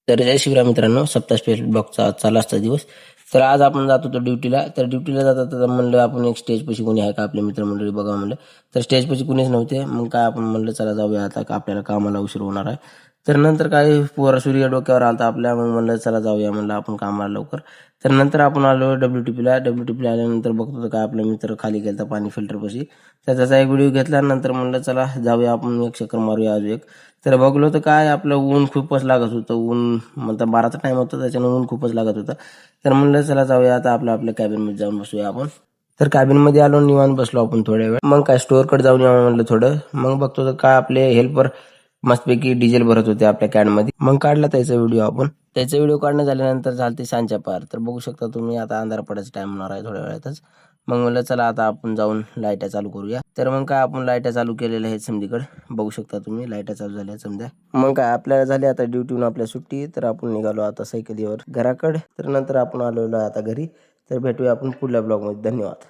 तर जय शिवराय मित्रांनो, सप्ताह स्पेशल ब्लॉगचा आजचा लास्टचा दिवस. तर आज आपण जात होतो ड्युटीला. तर ड्युटीला जाता म्हणलं आपण एक स्टेजपाशी कोणी आहे का आपले मित्रमंडळी बघा म्हणलं. तर स्टेजपाशी कुणीच नव्हते. मग काय आपण म्हणलं चला जाऊया आता, का आपल्याला कामाला उशीर होणार आहे. तर नंतर काय पोरा सूर्य डोक्यावर आलता आपल्या, मग म्हणलं चला जाऊया म्हणलं आपण कामाला लवकर. तर नंतर आपण आलो WTPला. WTPला आल्यानंतर बघतो काय आपला मित्र खाली गेलता पाणी फिल्टरपाशी. तर त्याचा एक व्हिडिओ घेतला. नंतर म्हणलं चला जाऊया आपण एक चक्कर मारूया आज एक. तर बघलो तर काय आपलं ऊन खूपच लागत होतं. ऊन म्हणता 12चा टाइम होता, त्याच्यानं ऊन खूपच लागत होतं. तर म्हणलं चला जाऊया आता आपल्या कॅबिनमध्ये जाऊन बसूया आपण. तर कॅबिनमध्ये आलो, निवांत बसलो आपण थोड्या वेळ. मग काय स्टोअरकडे जाऊन यावं म्हणलं थोडं. मग बघतो तर काय आपले हेल्पर मस्तपैकी डिझेल भरत होते आपल्या कॅनमध्ये. मग काढला त्याचा व्हिडिओ आपण. त्याचा व्हिडिओ काढणं झाल्यानंतर झालते सांच्या पार. तर बघू शकता तुम्ही आता अंधार पडायचा टाइम होणार आहे थोड्या वेळातच. मग म्हणलं चला आता आपण जाऊन लाईटा चालू करूया. तर मग काय आपण लाईटा चालू केलेल्या आहेत समधीकडे. बघू शकता तुम्ही लाईटा चालू झाल्या समजा. मग काय आपल्याला झाली आता ड्युटीहून आपल्या सुट्टी. तर आपण निघालो आता सायकलीवर घराकडे. तर नंतर आपण आलेलो आता घरी. तर भेटूया आपण पुढल्या ब्लॉगमध्ये. धन्यवाद.